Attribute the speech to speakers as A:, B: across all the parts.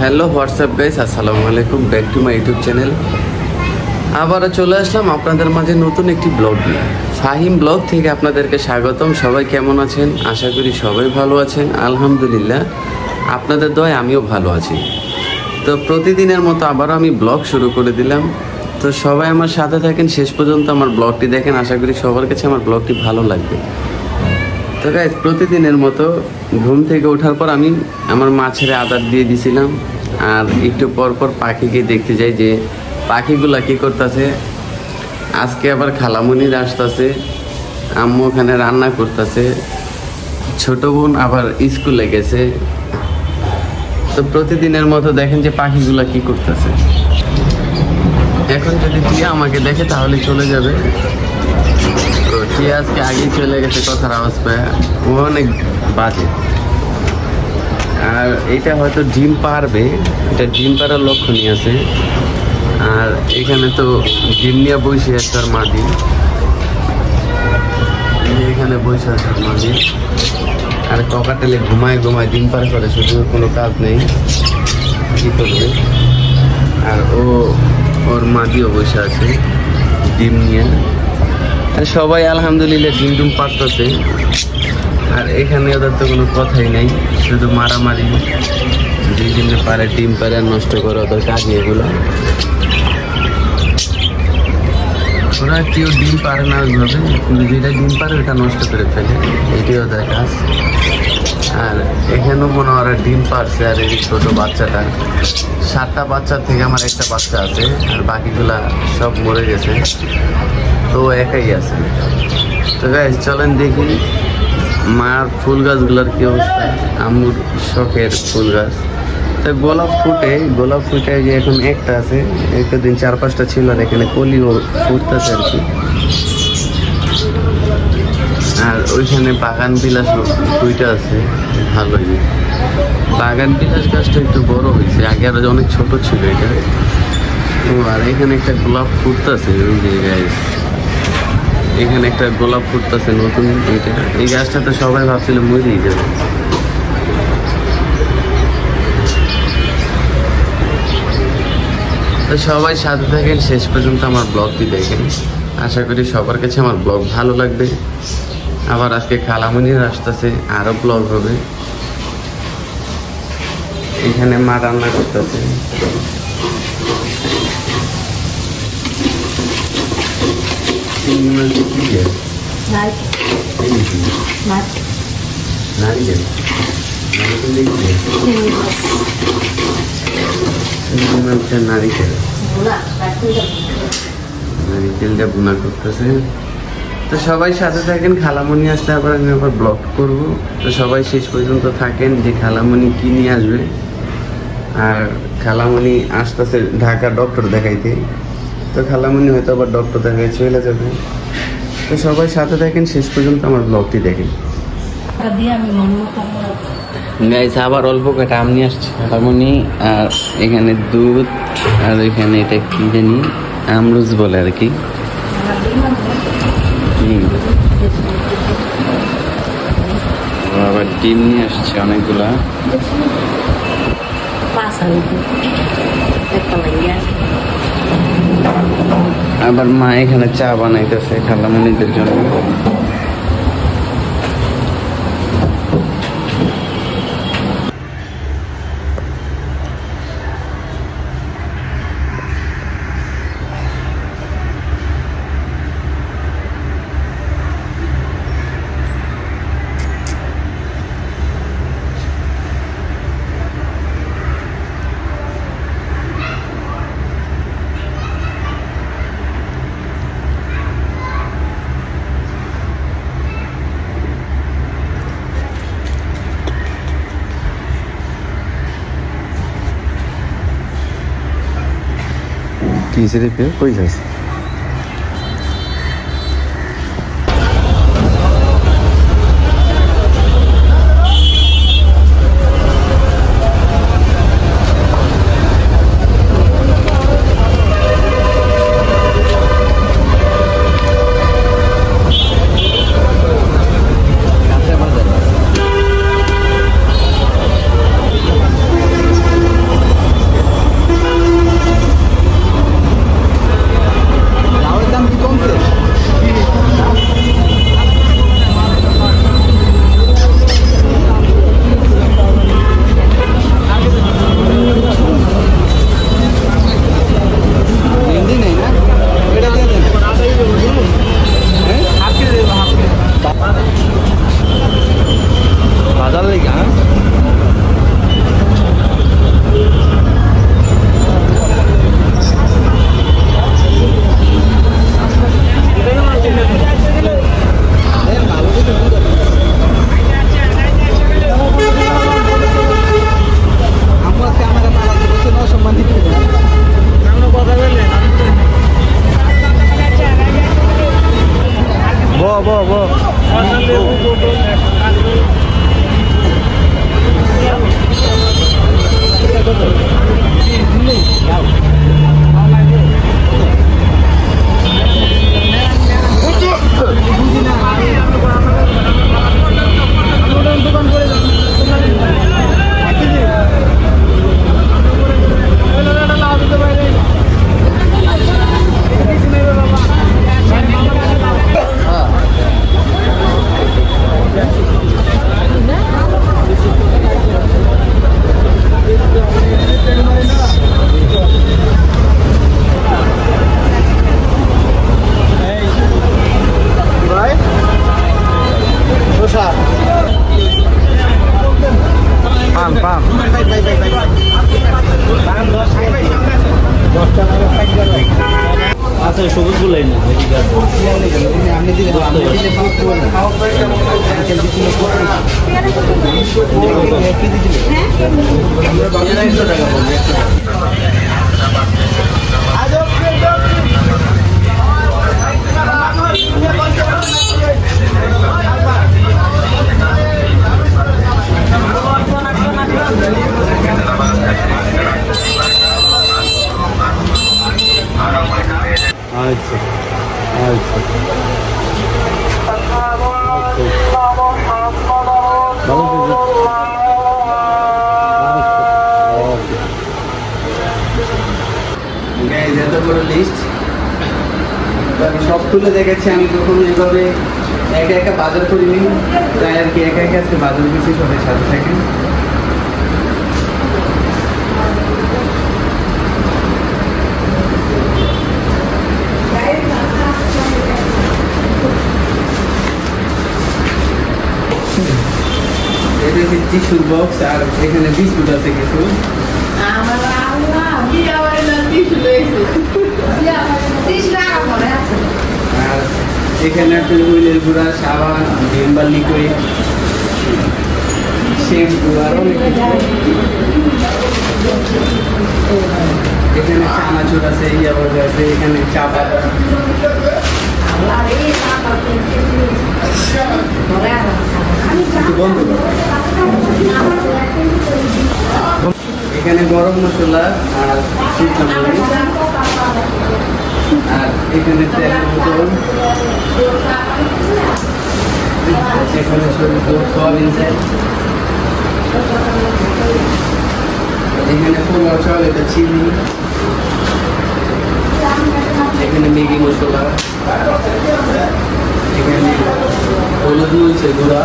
A: Hello WhatsApp guys, আসসালামু আলাইকুম, back to my YouTube channel. আবারও চলে আসলাম আপনাদের মাঝে নতুন একটি ব্লগ নিয়ে। ফাহিম ব্লগ থেকে আপনাদেরকে স্বাগতম। সবাই কেমন আছেন? আশা করি সবাই ভালো আছেন। আলহামদুলিল্লাহ, আপনাদের দয়ায় আমিও ভালো আছি। তো প্রতিদিনের মতো আবারও আমি ব্লগ শুরু করে দিলাম। তো সবাই আমার সাথে থাকেন, শেষ পর্যন্ত আমার ব্লগটি দেখেন। আশা করি সবার কাছে আমার ব্লগটি ভালো লাগবে। তো গাইস, প্রতিদিনের মতো ঘুম থেকে ওঠার পর আমি আমার মাছের আদার দিয়ে দিছিলাম, আর একটু পর পর পাখিকে দেখতে যাই যে পাখিগুলা কী করতেছে। আজকে আবার খালামুনির আসতেছে, আম্মু ওখানে রান্না করতেছে, ছোট বোন আবার স্কুলে গেছে। তো প্রতিদিনের মতো দেখেন যে পাখিগুলা কি করতেছে। এখন যদি টিয়া আমাকে দেখে তাহলে চলে যাবে। তো টিয়া আজকে আগেই চলে গেছে, কথার আওয়াজ পায়। ও অনেক বাজে, আর এটা হয়তো ডিম পারবে, এটা ডিম পাড়ার লক্ষ্য নিয়ে আছে। আর এখানে তো ডিম নিয়ে বসে আছে আর মাদি, এখানে বসে আছে আর মাদি। আর ককাটেলে ঘুমায় ঘুমায় ডিম পার করে, শুধু কোনো কাজ নেই, কি করবে। আর ওর মাদিও বসে আছে ডিম নিয়ে। আর সবাই আলহামদুলিল্লাহ ডিম টুম পারতেছে। আর এখানে ওদের তো কোনো কথাই নেই, শুধু মারামারি। দুই দিনে পারে ডিম পারে আর নষ্ট করে, ওদের কাজ এগুলো। ওরা কেউ ডিম পারে না ওইভাবে, কিন্তু যেটা ডিম পারে ওটা নষ্ট করে ফেলে, এটাই ওদের কাজ। আর এখানেও মনে হয় ওরা ডিম পারছে। আর এই ছোট বাচ্চাটা, 7টা বাচ্চার থেকে আমার একটা বাচ্চা আছে, আর বাকিগুলা সব মরে গেছে, তো একাই আছে। তো গাইস চলেন দেখি মার ফুল গাছগুলোর কি অবস্থা। আম্মুর শখের ফুল গাছ। তো গোলাপ ফুটে যে এখন একটা আছে, একদিন 4-5টা ছিল, আর এখানে কলিও ফুটতেছে আর কি। আর ওইখানে বাগান বিলাস ফুইটা আছে, ভালোই। বাগান বিলাস গাছটা একটু বড় হয়েছে, আগে আরো অনেক ছোট ছিল এটা। আর এখানে একটা গোলাপ ফুটতেছে, ওই যে গাছ, এখানে একটা গোলাপ ফুটতেছে নতুন। এই গাছটা তো সবাই ভাবছিল মরেই যাবে। তো সবাই সাথে থাকেন, শেষ পর্যন্ত আমার ব্লগটি দেখেন। আশা করি সবার কাছে আমার ব্লগ ভালো লাগবে। আবার আজকে খালামুনির আসতেছে, আরো ব্লগ হবে। এখানে মা রান্না করতেছে। নারিকেলটা বোনা করতেছে। তো সবাই সাথে থাকেন, খালামুনি আসলে আবার আমি আবার ব্লগ করবো। তো সবাই শেষ পর্যন্ত থাকেন যে খালামুনি কি নিয়ে আসবে। আর খালামুনি আসতেছে ঢাকা ডক্টর দেখাইতে। তো খালামুনি হয়তো আবার ডক্টর দেখাই চলে যাবে। তো সবাই সাথে থাকেন, শেষ পর্যন্ত আমার ব্লগটি দেখেন। গাইস, আবার অল্প কটা আম নিয়ে আসছে খালামুনি। আর এখানে দুধ, আর এখানে এটা কি জানি আমরুজ বলে আর কি। আবার ডিম নিয়ে আসছে অনেকগুলা। আবার মা এখানে চা বানাইতেছে খালামুনিদের জন্য। तीसरे पे कोई जैसे
B: আচ্ছা সবুজ গুলাই না আপনি দিলে আচ্ছা আচ্ছা
A: এত বড় লিস্ট সব তুলে দেখেছি। আমি কখনো এভাবে একা একা বাজার করিনি, তাই আর কি একা একা আজকে বাজার করছি, সবাই সাথে থাকেন। এটা হচ্ছে টিস্যুর বক্স, আর এখানে বিস্কুট আছে কিছু। আর এখানে একটা হুইলের গুঁড়া, সাবান, ভিমবার লিকুইড, শ্যাম্পু, আর অনেক কিছু। এখানে চানাচুর আছে, ইয়াবাজ আছে, এখানে চা পাতা, বন্ধ করো। এখানে গরম মশলা আর শুকনো মরিচ, আর এখানে তেলের বোতল, এখানে সয়াবিন তেল, এখানে পোলাও চাল, এটা চিনি, এখানে ম্যাগি মশলা, এখানে হলুদ মরিচের গুঁড়া,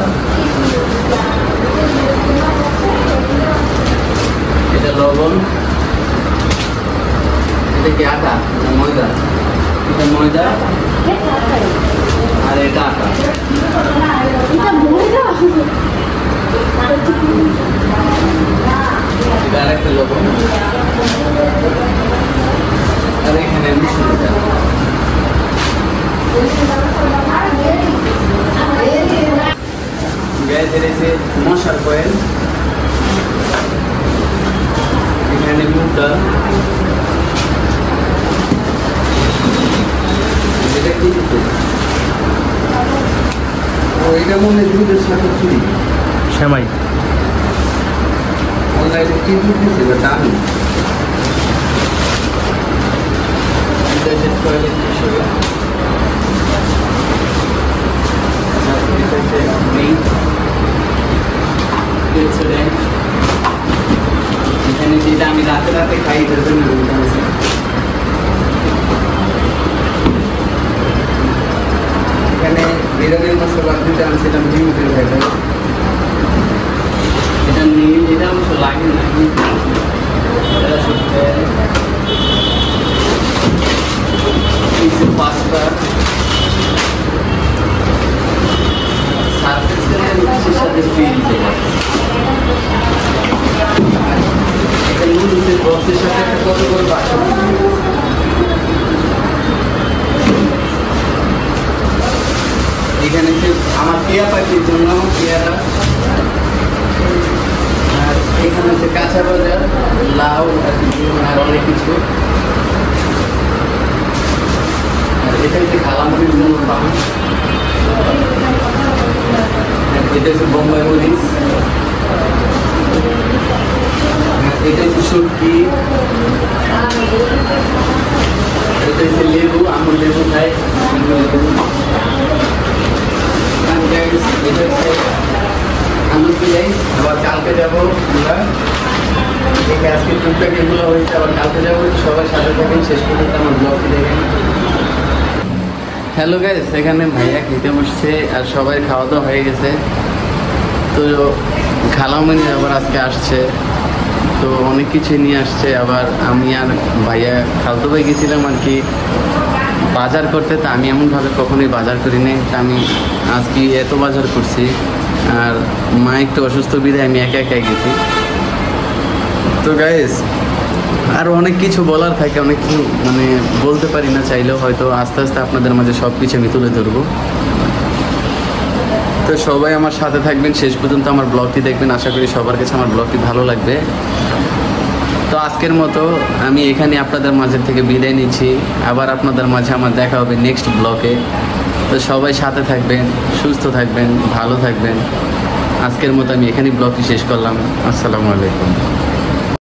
A: এটা লবণ, এটা কি আটা না ময়দা? এটা ময়দা আর এটা আটা। এটা আরেকটা লবণ, আর এখানে মিশ্রণটা। গ্যাসের এসে মশার কয়েল, এখানে মুগ ডাল, এটা কি এটা মনে হয় দুধের সাথে চুরি
B: শ্যামাই
A: অনলাইনে কি দুধ দিচ্ছে এটা দামি। এখানে যেটা আমি রাতে রাতে খাই এটার জন্য এখানে বিরিয়ানির মশলা দুটো আনছিলাম জিমিটের ভাইটা, এটা নীল, এটা অবশ্য লাগে না, এটা সত্যি কিছু পাস্তা, সাথে ফিল, এটা নুডলসের বক্সের সাথে একটা কত করে বাসন। এখানে আমার পেঁয়া পাখির জন্য পেয়ারা, আর এখানে হচ্ছে কাঁচা বাজার, লাউ আর অনেক কিছু। আর এটা হচ্ছে খালামুড়ির জন্য বাম, এটা হচ্ছে বোম্বাই মরিচ, এটা হচ্ছে শুটকি, এটা হচ্ছে লেবু, আমুল লেবু খাই, এটা হচ্ছে আলু পিলাই। আবার কালকে যাবো আমরা, আজকে টুকটাক এগুলো হয়েছে, আবার কালকে যাবো। সবাই সাথে থাকেন, শেষ পর্যন্ত আমার ব্লগটি দেখেন। হ্যালো গাইস, এখানে ভাইয়া খেতে বসছে আর সবাই খাওয়া দাওয়া হয়ে গেছে। তো খালামণি আবার আজকে আসছে, তো অনেক কিছুই নিয়ে আসছে। আবার আমি আর ভাইয়া খালতো ভাই গেছিলাম আর কি বাজার করতে। তা আমি এমনভাবে কখনোই বাজার করি নাই, তা আমি আজকে এত বাজার করছি। আর মা একটু অসুস্থ বিধায় আমি একা একা গেছি। তো গাইস আরও অনেক কিছু বলার থাকে, অনেক কিছু মানে বলতে পারি না চাইলেও, হয়তো আস্তে আস্তে আপনাদের মাঝে সব কিছু আমি তুলে ধরবো। তো সবাই আমার সাথে থাকবেন, শেষ পর্যন্ত আমার ব্লগটি দেখবেন, আশা করি সবার কাছে আমার ব্লগটি ভালো লাগবে। তো আজকের মতো আমি এখানে আপনাদের মাঝে থেকে বিদায় নিচ্ছি, আবার আপনাদের মাঝে আমার দেখা হবে নেক্সট ব্লগে। তো সবাই সাথে থাকবেন, সুস্থ থাকবেন, ভালো থাকবেন। আজকের মতো আমি এখানেই ব্লগটি শেষ করলাম। আসসালামু আলাইকুম।